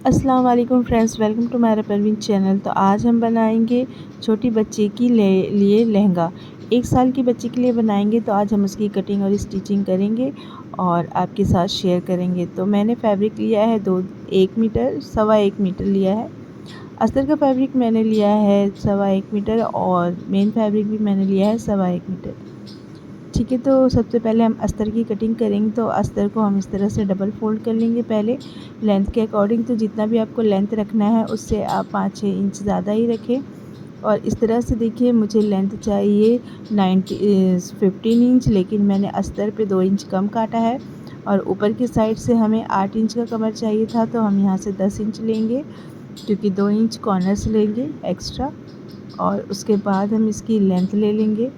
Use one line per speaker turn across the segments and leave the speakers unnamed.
अस्सलाम वालेकुम friends, welcome to my Parveen channel. तो आज हम बनाएंगे छोटी बच्ची के लिए लहंगा। 1 साल की बच्ची के लिए बनाएंगे, तो आज हम उसकी कटिंग और स्टिचिंग करेंगे और आपके साथ शेयर करेंगे। तो मैंने फैब्रिक लिया है 1 मीटर, 1.25 मीटर लिया है। अस्तर का फैब्रिक मैंने लिया है 1.25 मीटर और मेन फैब्रिक भी मैंने लिया है 1.25 मीटर। ठीक है, तो सबसे पहले हम अस्तर की कटिंग करेंगे। तो अस्तर को हम इस तरह से डबल फोल्ड कर लेंगे पहले लेंथ के अकॉर्डिंग। तो जितना भी आपको लेंथ रखना है उससे आप 5-6 इंच ज़्यादा ही रखें। और इस तरह से देखिए, मुझे लेंथ चाहिए 15 इंच, लेकिन मैंने अस्तर पे 2 इंच कम काटा है। और ऊपर की साइड से हमें 8 इंच का कमर चाहिए था, तो हम यहाँ से 10 इंच लेंगे, क्योंकि 2 इंच कॉर्नर से लेंगे एक्स्ट्रा। और उसके बाद हम इसकी लेंथ ले लेंगे।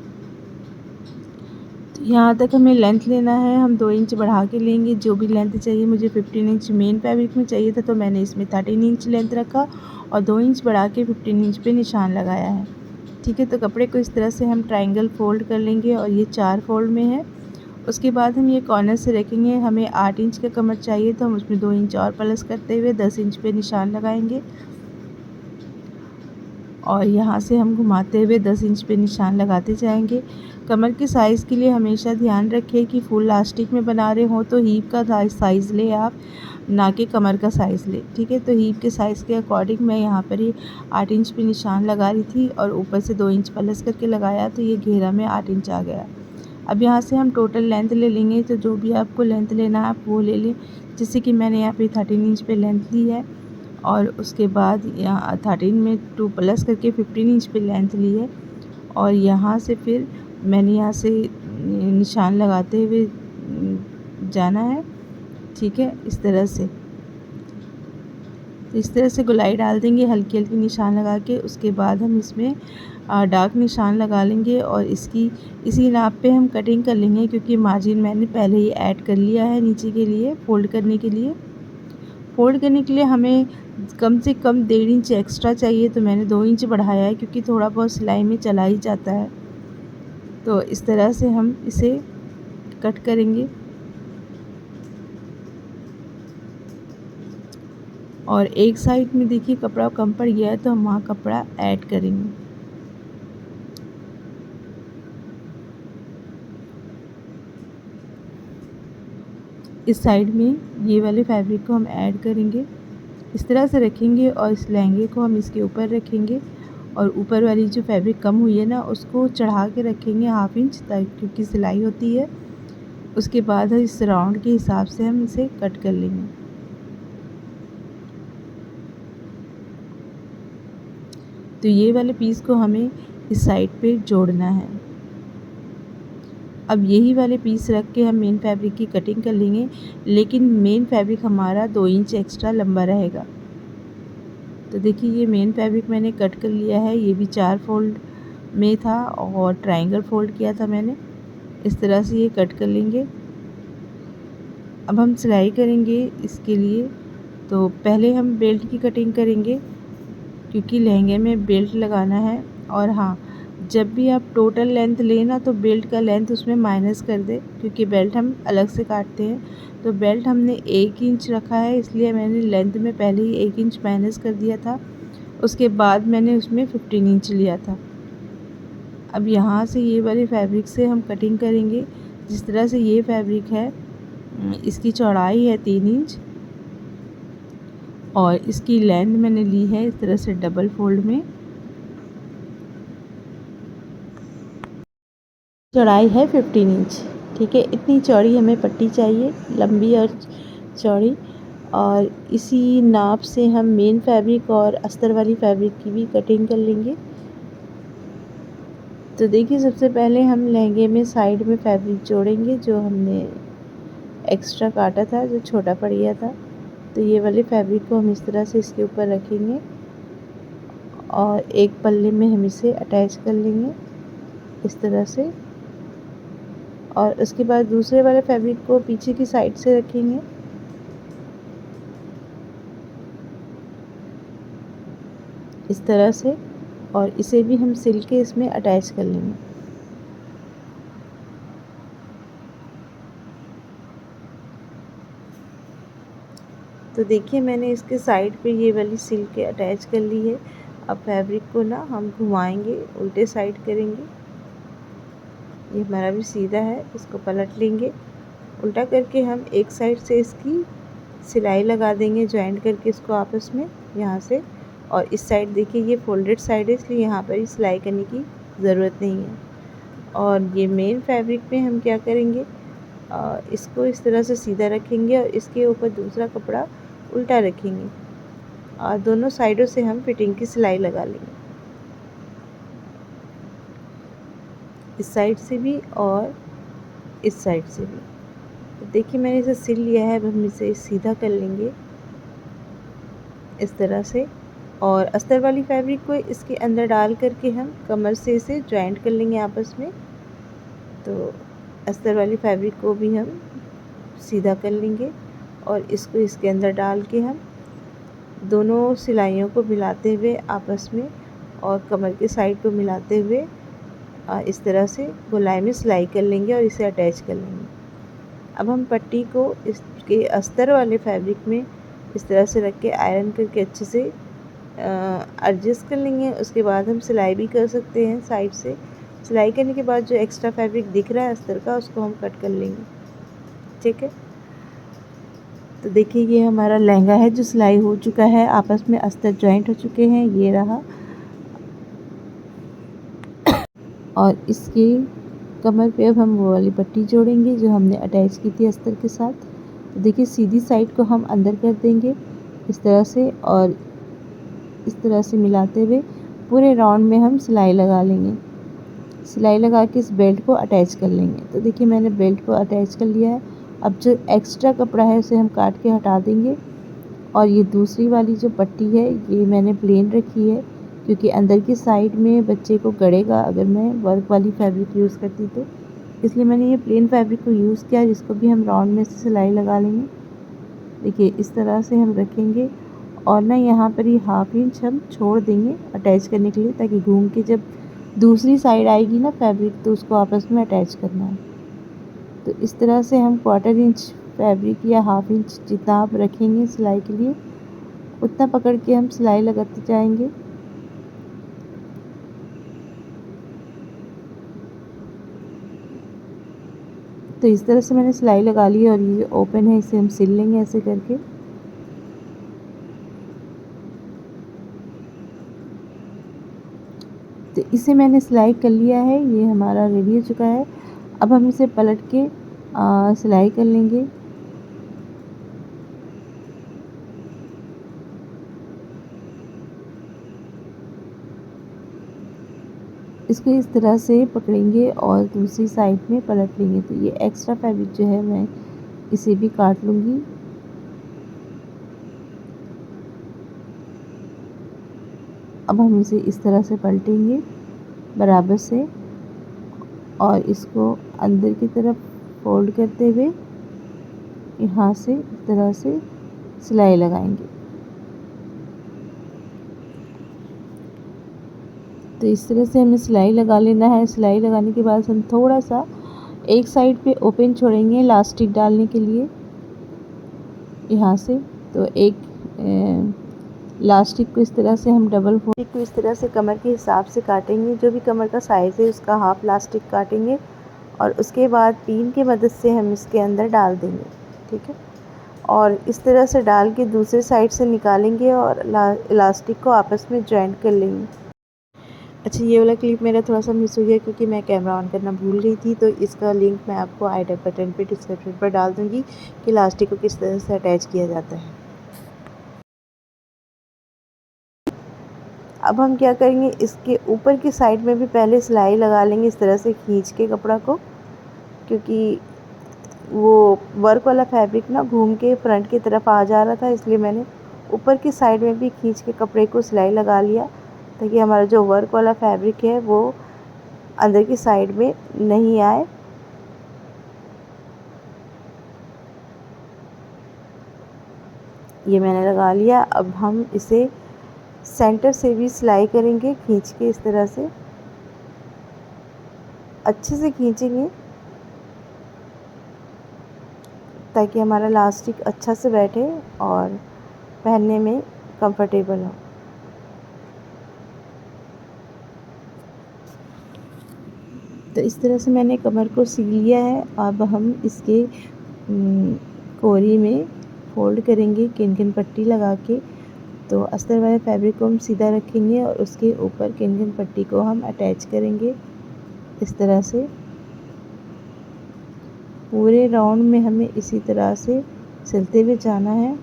तो यहाँ तक हमें लेंथ लेना है, हम 2 इंच बढ़ा के लेंगे। जो भी लेंथ चाहिए, मुझे 15 इंच मेन फैब्रिक में चाहिए था, तो मैंने इसमें 13 इंच लेंथ रखा और 2 इंच बढ़ा के 15 इंच पे निशान लगाया है। ठीक है, तो कपड़े को इस तरह से हम ट्रायंगल फोल्ड कर लेंगे और ये 4 फोल्ड में है। उसके बाद हम ये कॉर्नर से रखेंगे। हमें 8 इंच का कमर चाहिए, तो हम उसमें 2 इंच और प्लस करते हुए 10 इंच पे निशान लगाएंगे। और यहाँ से हम घुमाते हुए 10 इंच पे निशान लगाते जाएंगे। कमर के साइज़ के लिए हमेशा ध्यान रखें कि फुल लास्टिक में बना रहे हो तो हीप का साइज़ ले आप, ना कि कमर का साइज़ ले। ठीक है, तो हीप के साइज़ के अकॉर्डिंग मैं यहाँ पर ही 8 इंच पे निशान लगा रही थी और ऊपर से 2 इंच प्लस करके लगाया, तो ये घेरा में 8 इंच आ गया। अब यहाँ से हम टोटल लेंथ ले लेंगे। तो जो भी आपको लेंथ लेना है आप वो ले लें। जैसे कि मैंने यहाँ पे 13 इंच पे लेंथ ली है और उसके बाद यहाँ 13 में 2 प्लस करके 15 इंच पे लेंथ ली है। और यहाँ से फिर मैंने यहाँ से निशान लगाते हुए जाना है। ठीक है, इस तरह से। तो इस तरह से गोलाई डाल देंगे हल्की हल्की निशान लगा के। उसके बाद हम इसमें डार्क निशान लगा लेंगे और इसी नाप पे हम कटिंग कर लेंगे, क्योंकि मार्जिन मैंने पहले ही ऐड कर लिया है नीचे के लिए फोल्ड करने के लिए। फोल्ड करने के लिए हमें कम से कम 1.5 इंच एक्स्ट्रा चाहिए, तो मैंने 2 इंच बढ़ाया है, क्योंकि थोड़ा बहुत सिलाई में चला ही जाता है। तो इस तरह से हम इसे कट करेंगे और एक साइड में देखिए कपड़ा कम पड़ गया है, तो हम वहाँ कपड़ा ऐड करेंगे। इस साइड में ये वाले फैब्रिक को हम ऐड करेंगे, इस तरह से रखेंगे और इस लहंगे को हम इसके ऊपर रखेंगे और ऊपर वाली जो फैब्रिक कम हुई है ना उसको चढ़ा के रखेंगे 1/2 इंच, ताकि क्योंकि सिलाई होती है। उसके बाद इस राउंड के हिसाब से हम इसे कट कर लेंगे। तो ये वाले पीस को हमें इस साइड पे जोड़ना है। अब यही वाले पीस रख के हम मेन फैब्रिक की कटिंग कर लेंगे, लेकिन मेन फैब्रिक हमारा 2 इंच एक्स्ट्रा लंबा रहेगा। तो देखिए, ये मेन फैब्रिक मैंने कट कर लिया है। ये भी 4 फोल्ड में था और ट्रायंगल फोल्ड किया था मैंने। इस तरह से ये कट कर लेंगे। अब हम सिलाई करेंगे इसके लिए। तो पहले हम बेल्ट की कटिंग करेंगे, क्योंकि लहंगे में बेल्ट लगाना है। और हाँ, जब भी आप टोटल लेंथ लें ना, तो बेल्ट का लेंथ उसमें माइनस कर दे, क्योंकि बेल्ट हम अलग से काटते हैं। तो बेल्ट हमने 1 इंच रखा है, इसलिए मैंने लेंथ में पहले ही 1 इंच माइनस कर दिया था। उसके बाद मैंने उसमें 15 इंच लिया था। अब यहाँ से ये वाले फैब्रिक से हम कटिंग करेंगे। जिस तरह से ये फैब्रिक है, इसकी चौड़ाई है 3 इंच और इसकी लेंथ मैंने ली है इस तरह से डबल फोल्ड में। चौड़ाई है 15 इंच। ठीक है, इतनी चौड़ी हमें पट्टी चाहिए, लंबी और चौड़ी। और इसी नाप से हम मेन फैब्रिक और अस्तर वाली फैब्रिक की भी कटिंग कर लेंगे। तो देखिए, सबसे पहले हम लहंगे में साइड में फैब्रिक जोड़ेंगे, जो हमने एक्स्ट्रा काटा था, जो छोटा पड़ गया था। तो ये वाले फैब्रिक को हम इस तरह से इसके ऊपर रखेंगे और एक पल्ले में हम इसे अटैच कर लेंगे इस तरह से। और उसके बाद दूसरे वाले फैब्रिक को पीछे की साइड से रखेंगे इस तरह से, और इसे भी हम सिल के इसमें अटैच कर लेंगे। तो देखिए मैंने इसके साइड पे ये वाली सिल के अटैच कर ली है। अब फैब्रिक को ना हम घुमाएंगे, उल्टे साइड करेंगे। ये हमारा भी सीधा है, इसको पलट लेंगे। उल्टा करके हम एक साइड से इसकी सिलाई लगा देंगे, जॉइंट करके इसको आपस में यहाँ से। और इस साइड देखिए ये फोल्डेड साइड है, इसलिए यहाँ पर ही सिलाई करने की ज़रूरत नहीं है। और ये मेन फैब्रिक पे हम क्या करेंगे, इसको इस तरह से सीधा रखेंगे और इसके ऊपर दूसरा कपड़ा उल्टा रखेंगे और दोनों साइडों से हम फिटिंग की सिलाई लगा लेंगे, इस साइड से भी और इस साइड से भी। तो देखिए मैंने इसे सिल लिया है। अब हम इसे सीधा कर लेंगे इस तरह से, और अस्तर वाली फैब्रिक को इसके अंदर डाल करके हम कमर से इसे जॉइंट कर लेंगे आपस में। तो अस्तर वाली फैब्रिक को भी हम सीधा कर लेंगे और इसको इसके अंदर डाल के हम दोनों सिलाइयों को मिलाते हुए आपस में और कमर के साइड को मिलाते हुए इस तरह से गोलाई में सिलाई कर लेंगे और इसे अटैच कर लेंगे। अब हम पट्टी को इसके अस्तर वाले फैब्रिक में इस तरह से रख के आयरन करके अच्छे से एडजस्ट कर लेंगे। उसके बाद हम सिलाई भी कर सकते हैं साइड से। सिलाई करने के बाद जो एक्स्ट्रा फैब्रिक दिख रहा है अस्तर का, उसको हम कट कर लेंगे, ठीक है। तो देखिए ये हमारा लहंगा है जो सिलाई हो चुका है, आपस में अस्तर जॉइंट हो चुके हैं, ये रहा। और इसके कमर पे अब हम वो वाली पट्टी जोड़ेंगे जो हमने अटैच की थी अस्तर के साथ। तो देखिए सीधी साइड को हम अंदर कर देंगे इस तरह से, और इस तरह से मिलाते हुए पूरे राउंड में हम सिलाई लगा लेंगे। सिलाई लगा के इस बेल्ट को अटैच कर लेंगे। तो देखिए मैंने बेल्ट को अटैच कर लिया है। अब जो एक्स्ट्रा कपड़ा है उसे हम काट के हटा देंगे। और ये दूसरी वाली जो पट्टी है ये मैंने प्लेन रखी है, क्योंकि अंदर की साइड में बच्चे को गड़ेगा अगर मैं वर्क वाली फैब्रिक यूज़ करती तो, इसलिए मैंने ये प्लेन फैब्रिक को यूज़ किया, जिसको भी हम राउंड में से सिलाई लगा लेंगे। देखिए इस तरह से हम रखेंगे और ना यहाँ पर ही 1/2 इंच हम छोड़ देंगे अटैच करने के लिए, ताकि घूम के जब दूसरी साइड आएगी ना फैब्रिक तो उसको आपस में अटैच करना है। तो इस तरह से हम 1/4 इंच फैब्रिक या 1/2 इंच जितना आप रखेंगे सिलाई के लिए, उतना पकड़ के हम सिलाई लगाते जाएंगे। तो इस तरह से मैंने सिलाई लगा ली है और ये ओपन है, इसे हम सिल लेंगे ऐसे करके। तो इसे मैंने सिलाई कर लिया है, ये हमारा रेडी हो चुका है। अब हम इसे पलट के सिलाई कर लेंगे। इसको इस तरह से पकड़ेंगे और दूसरी साइड में पलट लेंगे। तो ये एक्स्ट्रा फैब्रिक जो है मैं इसे भी काट लूँगी। अब हम इसे इस तरह से पलटेंगे बराबर से और इसको अंदर की तरफ फोल्ड करते हुए यहाँ से इस तरह से सिलाई लगाएंगे। तो इस तरह से हमें सिलाई लगा लेना है। सिलाई लगाने के बाद हम थोड़ा सा एक साइड पे ओपन छोड़ेंगे इलास्टिक डालने के लिए यहाँ से। तो एक इलास्टिक को इस तरह से हम डबल फोल्ड को इस तरह से कमर के हिसाब से काटेंगे, जो भी कमर का साइज़ है उसका हाफ इलास्टिक काटेंगे और उसके बाद पिन की मदद से हम इसके अंदर डाल देंगे, ठीक है। और इस तरह से डाल के दूसरे साइड से निकालेंगे और इलास्टिक को आपस में जॉइंट कर लेंगे। अच्छा ये वाला क्लिप मेरा थोड़ा सा मिस हो गया क्योंकि मैं कैमरा ऑन करना भूल गई थी, तो इसका लिंक मैं आपको आई बटन पे डिस्क्रिप्शन पर डाल दूँगी कि इलास्टिक को किस तरह से अटैच किया जाता है। अब हम क्या करेंगे, इसके ऊपर की साइड में भी पहले सिलाई लगा लेंगे इस तरह से खींच के कपड़ा को, क्योंकि वो वर्क वाला फैब्रिक ना घूम के फ्रंट की तरफ आ जा रहा था, इसलिए मैंने ऊपर की साइड में भी खींच के कपड़े को सिलाई लगा लिया, ताकि हमारा जो वर्क वाला फैब्रिक है वो अंदर की साइड में नहीं आए। ये मैंने लगा लिया। अब हम इसे सेंटर से भी सिलाई करेंगे खींच के, इस तरह से अच्छे से खींचेंगे ताकि हमारा इलास्टिक अच्छा से बैठे और पहनने में कंफर्टेबल हो। तो इस तरह से मैंने कमर को सी लिया है। अब हम इसके कोरी में फोल्ड करेंगे किन-किन पट्टी लगा के। तो अस्तर वाले फैब्रिक को हम सीधा रखेंगे और उसके ऊपर किन-किन पट्टी को हम अटैच करेंगे इस तरह से। पूरे राउंड में हमें इसी तरह से सिलते हुए जाना है।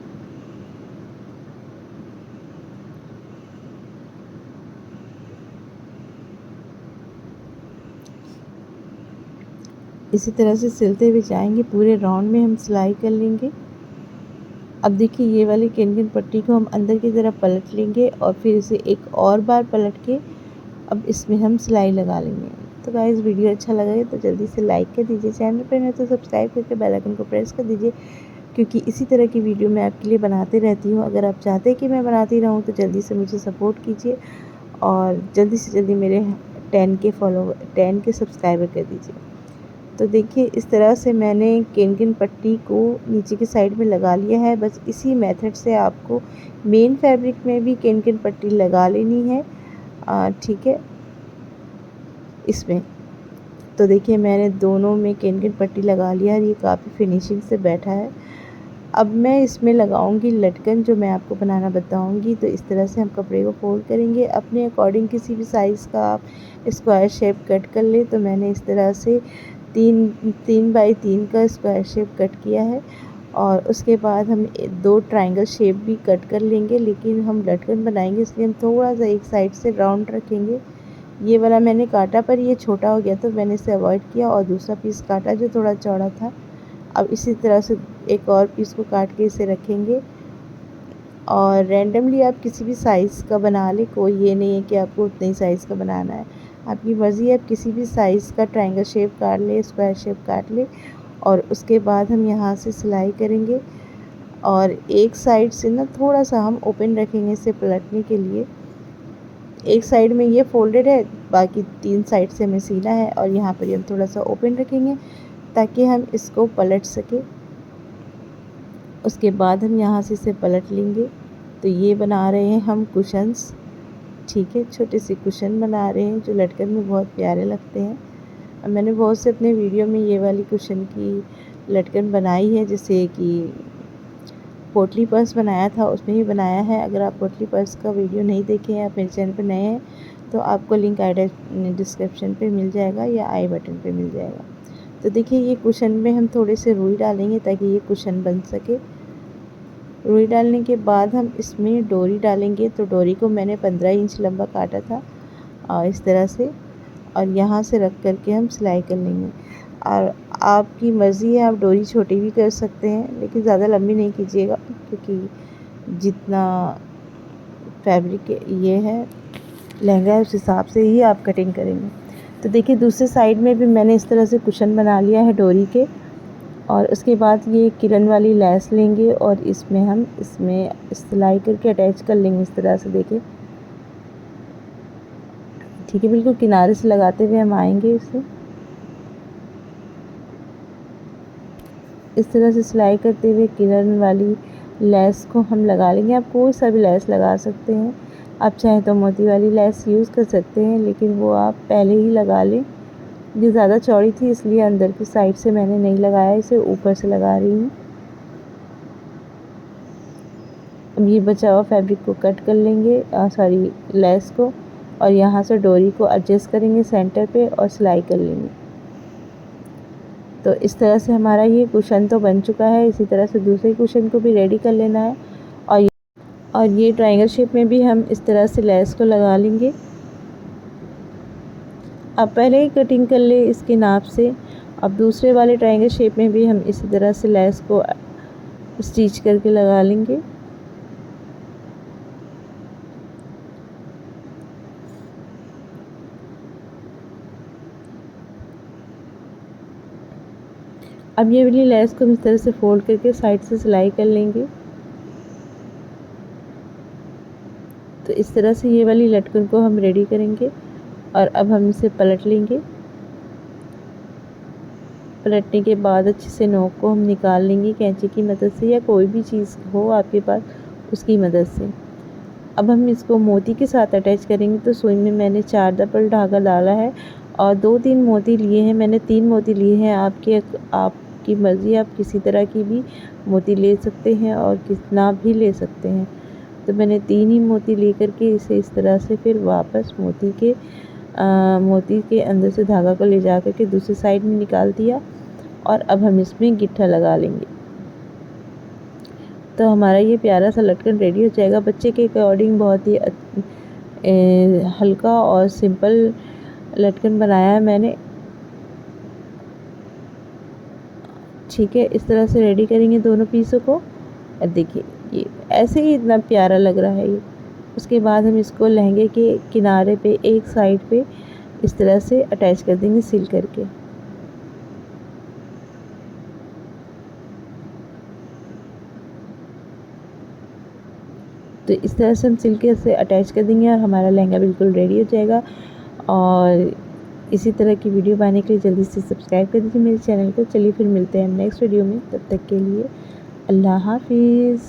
इसी तरह से सिलते हुए जाएंगे, पूरे राउंड में हम सिलाई कर लेंगे। अब देखिए ये वाली किन-किन पट्टी को हम अंदर की तरफ पलट लेंगे और फिर इसे एक और बार पलट के अब इसमें हम सिलाई लगा लेंगे। तो गाइस वीडियो अच्छा लगा है तो जल्दी से लाइक कर दीजिए, चैनल पर नहीं तो सब्सक्राइब करके बेल आइकन को प्रेस कर दीजिए, क्योंकि इसी तरह की वीडियो मैं आपके लिए बनाते रहती हूँ। अगर आप चाहते हैं कि मैं बनाती रहूँ तो जल्दी से मुझे सपोर्ट कीजिए और जल्दी से जल्दी मेरे 10 के सब्सक्राइबर कर दीजिए। तो देखिए इस तरह से मैंने किन-किन पट्टी को नीचे की साइड में लगा लिया है। बस इसी मेथड से आपको मेन फैब्रिक में भी किन-किन पट्टी लगा लेनी है, ठीक है इसमें। तो देखिए मैंने दोनों में किन-किन पट्टी लगा लिया है, ये काफ़ी फिनिशिंग से बैठा है। अब मैं इसमें लगाऊंगी लटकन, जो मैं आपको बनाना बताऊंगी। तो इस तरह से हम कपड़े को फोल्ड करेंगे अपने अकॉर्डिंग, किसी भी साइज़ का आप स्क्वायर शेप कट कर ले। तो मैंने इस तरह से 3 बाई 3 का स्क्वायर शेप कट किया है और उसके बाद हम 2 ट्रायंगल शेप भी कट कर लेंगे, लेकिन हम लटकन बनाएंगे इसलिए हम थोड़ा सा एक साइड से राउंड रखेंगे। ये वाला मैंने काटा पर ये छोटा हो गया तो मैंने इसे अवॉइड किया और दूसरा पीस काटा जो थोड़ा चौड़ा था। अब इसी तरह से एक और पीस को काट के इसे रखेंगे और रैंडमली आप किसी भी साइज़ का बना ले, कोई ये नहीं है कि आपको उतने ही साइज़ का बनाना है, आपकी मर्ज़ी है। आप किसी भी साइज़ का ट्रायंगल शेप काट ले, स्क्वायर शेप काट ले और उसके बाद हम यहाँ से सिलाई करेंगे और एक साइड से ना थोड़ा सा हम ओपन रखेंगे इसे पलटने के लिए। एक साइड में ये फोल्डेड है, बाकी 3 साइड से हमें सीना है और यहाँ पर हम थोड़ा सा ओपन रखेंगे ताकि हम इसको पलट सके। उसके बाद हम यहाँ से इसे पलट लेंगे। तो ये बना रहे हैं हम कुशन्स, ठीक है, छोटे से कुशन बना रहे हैं जो लटकन में बहुत प्यारे लगते हैं। और मैंने बहुत से अपने वीडियो में ये वाली कुशन की लटकन बनाई है, जैसे कि पोटली पर्स बनाया था उसमें ही बनाया है। अगर आप पोटली पर्स का वीडियो नहीं देखे हैं, आप मेरे चैनल पर नए हैं तो आपको लिंक डिस्क्रिप्शन पे मिल जाएगा या आई बटन पे मिल जाएगा। तो देखिए ये कुशन में हम थोड़े से रुई डालेंगे ताकि ये कुशन बन सके। रुई डालने के बाद हम इसमें डोरी डालेंगे। तो डोरी को मैंने 15 इंच लंबा काटा था और इस तरह से, और यहाँ से रख कर के हम सिलाई कर लेंगे। और आपकी मर्ज़ी है, आप डोरी छोटी भी कर सकते हैं, लेकिन ज़्यादा लंबी नहीं कीजिएगा, क्योंकि जितना फैब्रिक ये है लहंगा है उस हिसाब से ही आप कटिंग करेंगे। तो देखिए दूसरे साइड में भी मैंने इस तरह से कुशन बना लिया है डोरी के, और उसके बाद ये किरण वाली लैस लेंगे और इसमें हम सिलाई करके अटैच कर लेंगे इस तरह से। देखिए ठीक है, बिल्कुल किनारे से लगाते हुए हम आएंगे इसे इस तरह से सिलाई करते हुए किरण वाली लैस को हम लगा लेंगे। आप कोई सा भी लैस लगा सकते हैं, आप चाहें तो मोती वाली लैस यूज़ कर सकते हैं, लेकिन वो आप पहले ही लगा लें। ये ज़्यादा चौड़ी थी इसलिए अंदर की साइड से मैंने नहीं लगाया, इसे ऊपर से लगा रही हूँ। अब ये बचा हुआ फैब्रिक को कट कर लेंगे, लैस को, और यहाँ से डोरी को एडजस्ट करेंगे सेंटर पे और सिलाई कर लेंगे। तो इस तरह से हमारा ये कुशन तो बन चुका है। इसी तरह से दूसरे कुशन को भी रेडी कर लेना है और ये ट्रायंगल शेप में भी हम इस तरह से लैस को लगा लेंगे। अब पहले ही कटिंग कर ले इसके नाप से। अब दूसरे वाले ट्रायंगल शेप में भी हम इसी तरह से लैस को स्टिच करके लगा लेंगे। अब ये वाली लैस को हम इस तरह से फोल्ड करके साइड से सिलाई कर लेंगे। तो इस तरह से ये वाली लटकन को हम रेडी करेंगे और अब हम इसे पलट लेंगे। पलटने के बाद अच्छे से नोक को हम निकाल लेंगे कैंची की मदद से, या कोई भी चीज़ हो आपके पास उसकी मदद से। अब हम इसको मोती के साथ अटैच करेंगे। तो सुई में मैंने 4 डबल धागा डाला है और 2-3 मोती लिए हैं। मैंने 3 मोती लिए हैं। आपकी मर्ज़ी, आप किसी तरह की भी मोती ले सकते हैं और कितना भी ले सकते हैं। तो मैंने 3 ही मोती लेकर के इसे इस तरह से फिर वापस मोती के अंदर से धागा को ले जा कर के दूसरी साइड में निकाल दिया और अब हम इसमें गिट्ठा लगा लेंगे। तो हमारा ये प्यारा सा लटकन रेडी हो जाएगा। बच्चे के अकॉर्डिंग बहुत ही हल्का और सिंपल लटकन बनाया है मैंने। ठीक है, इस तरह से रेडी करेंगे दोनों पीसों को। और देखिए ये ऐसे ही इतना प्यारा लग रहा है ये। उसके बाद हम इसको लहंगे के किनारे पे एक साइड पे इस तरह से अटैच कर देंगे सिल करके। तो इस तरह से हम सिल के से अटैच कर देंगे और हमारा लहंगा बिल्कुल रेडी हो जाएगा। और इसी तरह की वीडियो पाने के लिए जल्दी से सब्सक्राइब कर दीजिए मेरे चैनल को। चलिए फिर मिलते हैं नेक्स्ट वीडियो में, तब तक के लिए अल्लाह हाफिज़।